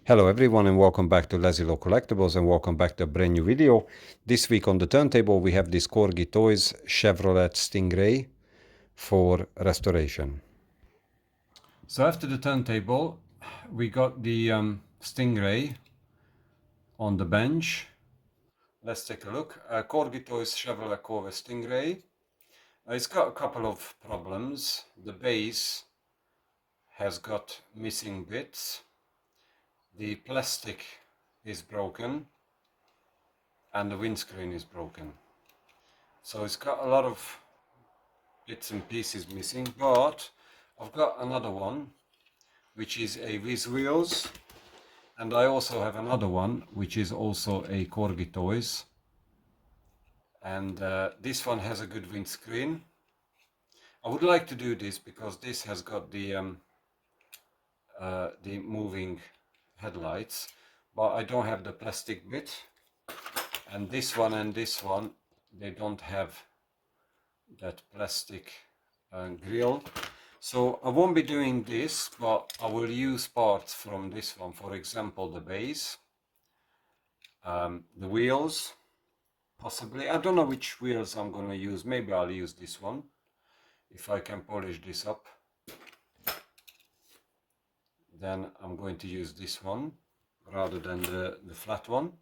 Hello everyone and welcome back to Lazi-Low Collectibles and welcome back to a brand new video. This week on the turntable we have this Corgi Toys Chevrolet Stingray for restoration. So after the turntable we got the Stingray on the bench. Let's take a look. Corgi Toys Chevrolet Corvette Stingray. It's got a couple of problems. The base has got missing bits. The plastic is broken and the windscreen is broken. So it's got a lot of bits and pieces missing, but I've got another one which is a Viz Wheels, and I also have another one which is also a Corgi Toys, and this one has a good windscreen. I would like to do this because this has got the moving headlights, but I don't have the plastic bit, and this one they don't have that plastic grill. So I won't be doing this, but I will use parts from this one. For example, the base, the wheels, possibly. I don't know which wheels I'm going to use. Maybe I'll use this one if I can polish this up. Then I'm going to use this one rather than the flat one.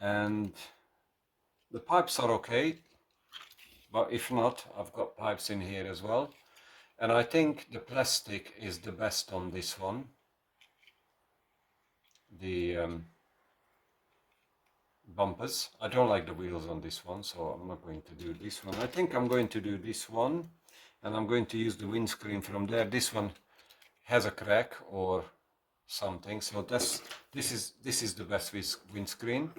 And the pipes are okay, but if not, I've got pipes in here as well. And I think the plastic is the best on this one. The bumpers. I don't like the wheels on this one, so I'm not going to do this one. I think I'm going to do this one, and I'm going to use the windscreen from there. This one has a crack or something, so this is the best windscreen.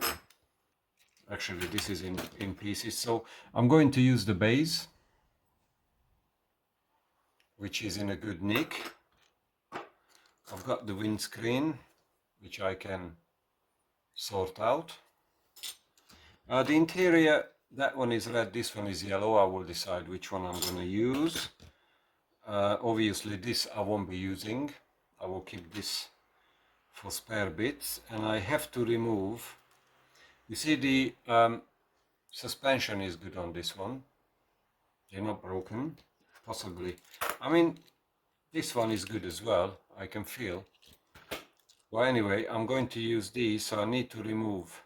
Actually, this is in pieces, so I'm going to use the base, which is in a good nick. I've got the windscreen, which I can sort out. The interior, that one is red, this one is yellow. I will decide which one I'm going to use. Obviously this I won't be using. I will keep this for spare bits, and I have to remove. You see, the suspension is good on this one. They're not broken, possibly. I mean, this one is good as well, I can feel. Well, anyway, I'm going to use these, so I need to remove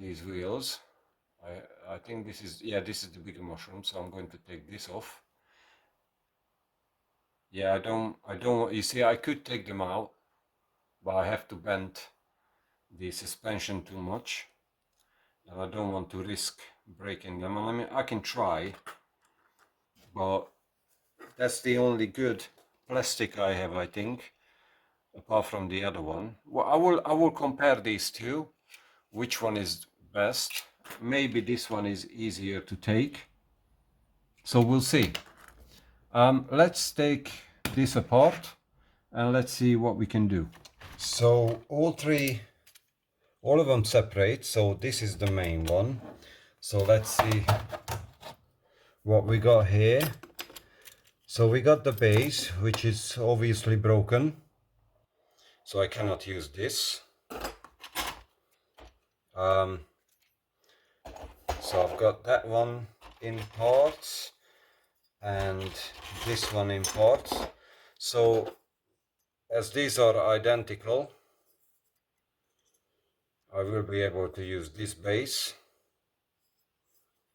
these wheels. I think this is, yeah, this is the bigger mushroom, so I'm going to take this off. Yeah, I don't, you see, I could take them out, but I have to bend the suspension too much, and I don't want to risk breaking them. I mean, I can try, but that's the only good plastic I have, I think, apart from the other one. Well, I will compare these two, which one is best. Maybe this one is easier to take, so we'll see. Let's take this apart and let's see what we can do. So all of them separate, so this is the main one. So let's see what we got here. So we got the base, which is obviously broken, so I cannot use this. So I've got that one in parts and this one in parts. So as these are identical, I will be able to use this base.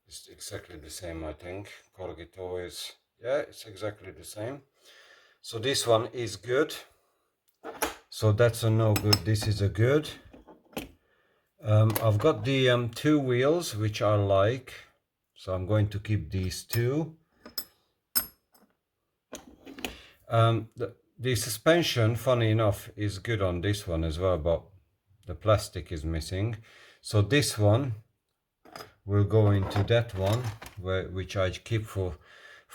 It's exactly the same, I think. Corgi Toys, yeah, it's exactly the same. So this one is good. So that's a no good. This is a good. I've got the two wheels, which I like. So I'm going to keep these two. The suspension, funny enough, is good on this one as well, but the plastic is missing. So this one will go into that one, which I keep for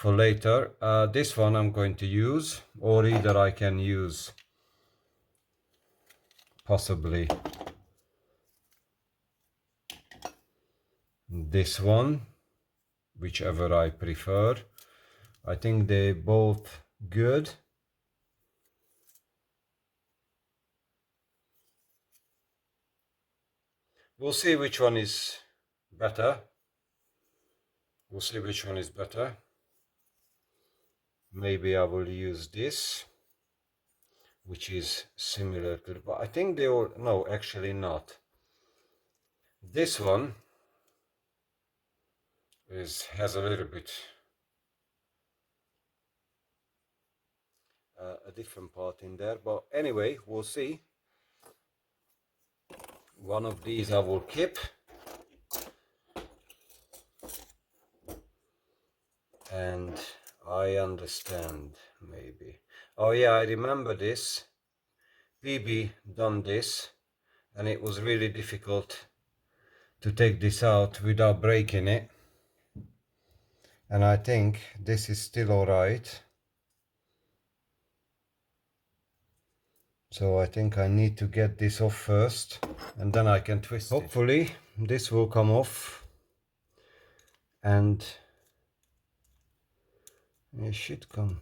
later. This one I'm going to use, or either I can use possibly this one, whichever I prefer. I think they both good. We'll see which one is better. We'll see which one is better. Maybe I will use this, which is similar to, but I think they all, no, actually not. This one has a little bit a different part in there, but anyway, we'll see. One of these I will keep, and I understand, maybe. Oh yeah, I remember this. PB done this, and it was really difficult to take this out without breaking it. And I think this is still alright. So I think I need to get this off first, and then I can twist it. Hopefully this will come off, and it should come.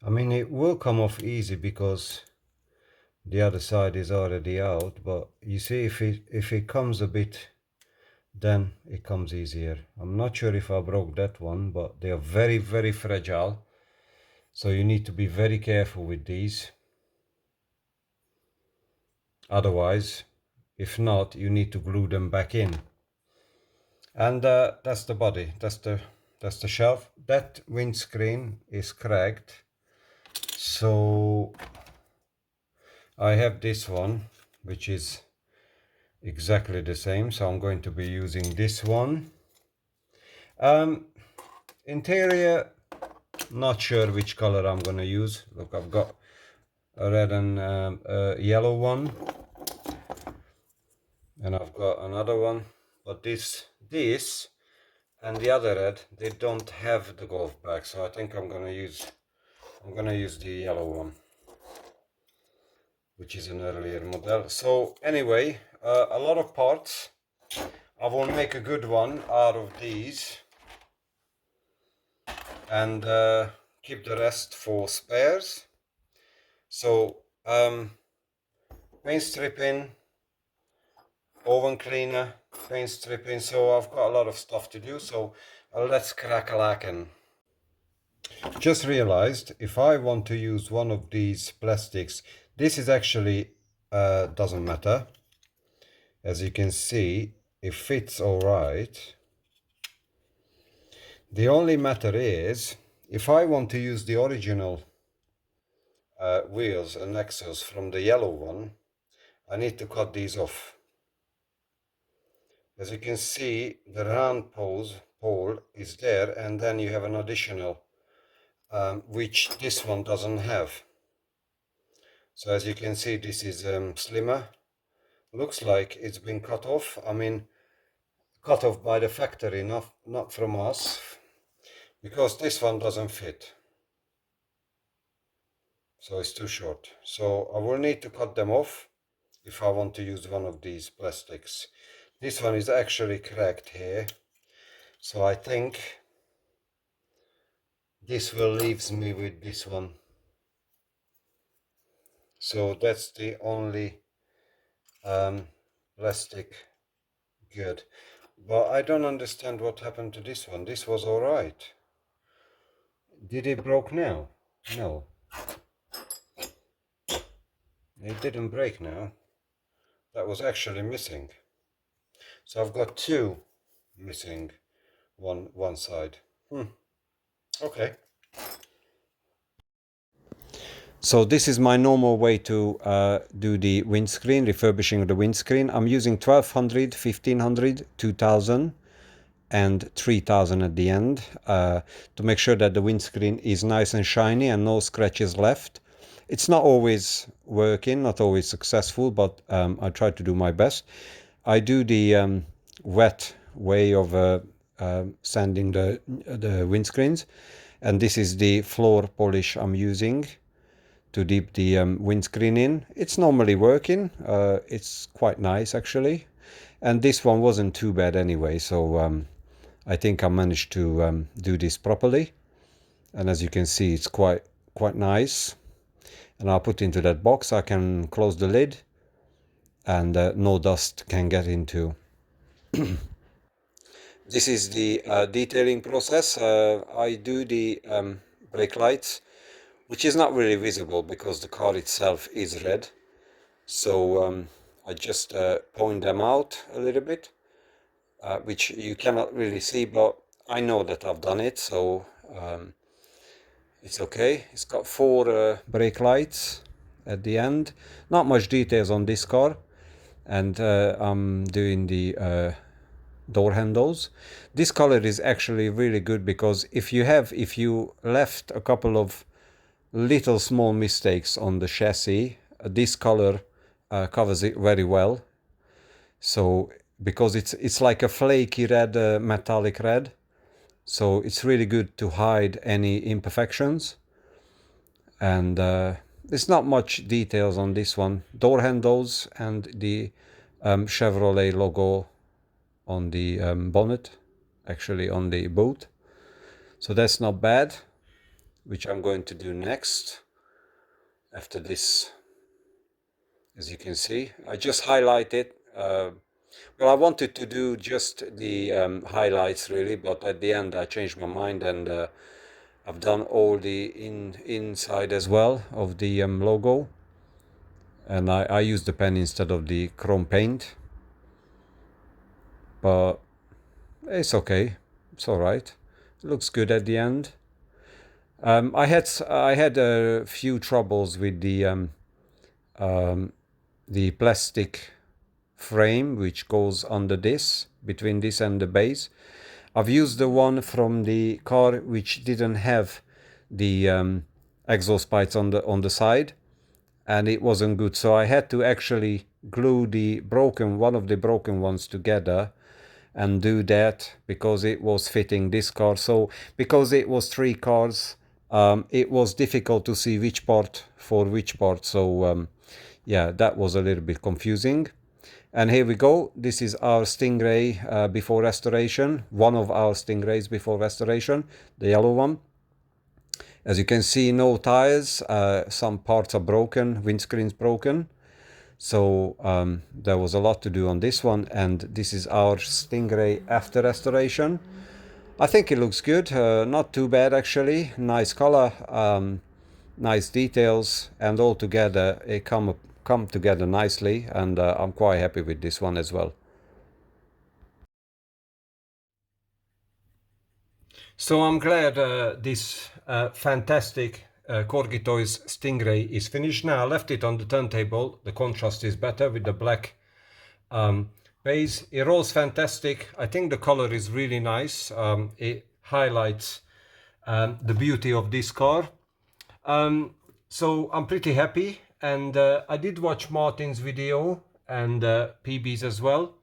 I mean, it will come off easy because the other side is already out, but you see, if it comes a bit, then it comes easier. I'm not sure if I broke that one, but they are very, very fragile, so you need to be very careful with these. Otherwise, if not, you need to glue them back in. And that's the body, that's the shelf. That windscreen is cracked, so I have this one, which is exactly the same, so I'm going to be using this one. Interior, not sure which color I'm gonna use. Look, I've got a red and a yellow one, and I've got another one, but this and the other red, they don't have the golf bag, so I think I'm gonna use the yellow one, which is an earlier model. So anyway, a lot of parts. I will make a good one out of these, and keep the rest for spares. So paint stripping, oven cleaner, paint stripping. So I've got a lot of stuff to do, so let's crack a lacking. Just realized, if I want to use one of these plastics, this is actually doesn't matter. As you can see, it fits all right. The only matter is, if I want to use the original wheels and axles from the yellow one, I need to cut these off. As you can see, the round pole is there, and then you have an additional, which this one doesn't have. So as you can see, this is slimmer. Looks like it's been cut off. I mean, cut off by the factory, not from us, because this one doesn't fit. So it's too short. So I will need to cut them off if I want to use one of these plastics. This one is actually cracked here, so I think this will leave me with this one. So that's the only plastic good. But I don't understand what happened to this one. This was all right. Did it broke now? No. It didn't break now. That was actually missing. So I've got two missing one side. Okay. So this is my normal way to do the windscreen, refurbishing the windscreen. I'm using 1200, 1500, 2000 and 3000 at the end to make sure that the windscreen is nice and shiny and no scratches left. It's not always working, not always successful, but I try to do my best. I do the wet way of sanding the windscreens, and this is the floor polish I'm using to dip the windscreen in. It's normally working. It's quite nice actually, and this one wasn't too bad anyway, so I think I managed to do this properly. and as you can see, it's quite nice. And I'll put into that box. I can close the lid, and no dust can get into. This is the detailing process. I do the brake lights, which is not really visible because the car itself is red. So I just point them out a little bit, which you cannot really see, but I know that I've done it, so it's okay. It's got 4 brake lights at the end. Not much details on this car. And I'm doing the door handles. This color is actually really good because if you left a couple of little small mistakes on the chassis, this color covers it very well. So because it's like a flaky red, metallic red, so it's really good to hide any imperfections. And there's not much details on this one. Door handles and the Chevrolet logo on the bonnet, actually on the boot. So that's not bad, which I'm going to do next after this. As you can see, I just highlight it. Well, I wanted to do just the highlights really, but at the end I changed my mind, and I've done all the inside as well of the logo, and I used the pen instead of the chrome paint, but it's okay, it's all right. It looks good at the end. I had a few troubles with the plastic frame which goes under this, between this and the base. I've used the one from the car which didn't have the exhaust pipes on the side, and it wasn't good. So I had to actually glue one of the broken ones together and do that because it was fitting this car. So because it was 3 cars, it was difficult to see which part for which part. So yeah, that was a little bit confusing. And here we go. This is our Stingray before restoration. One of our Stingrays before restoration, the yellow one. As you can see, no tires. Some parts are broken. Windscreen's broken. So there was a lot to do on this one. And this is our Stingray after restoration. I think it looks good. Not too bad actually. Nice color. Nice details, and all together it come together nicely, and I'm quite happy with this one as well. So I'm glad this fantastic Corgi Toys Stingray is finished now. I left it on the turntable. The contrast is better with the black base. It rolls fantastic. I think the color is really nice. It highlights the beauty of this car. So I'm pretty happy, and I did watch Martin's video and PB's as well,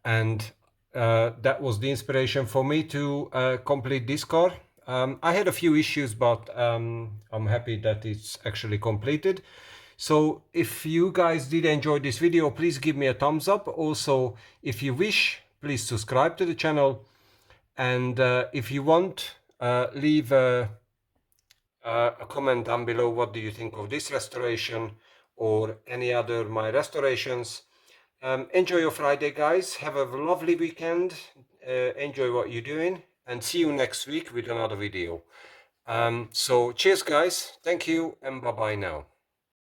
and that was the inspiration for me to complete this car. I had a few issues, but I'm happy that it's actually completed. So if you guys did enjoy this video, please give me a thumbs up. Also, if you wish, please subscribe to the channel, and if you want, leave a comment down below. What do you think of this restoration or any other my restorations? Enjoy your Friday, guys. Have a lovely weekend. Enjoy what you're doing, and see you next week with another video. So cheers, guys. Thank you, and bye bye now.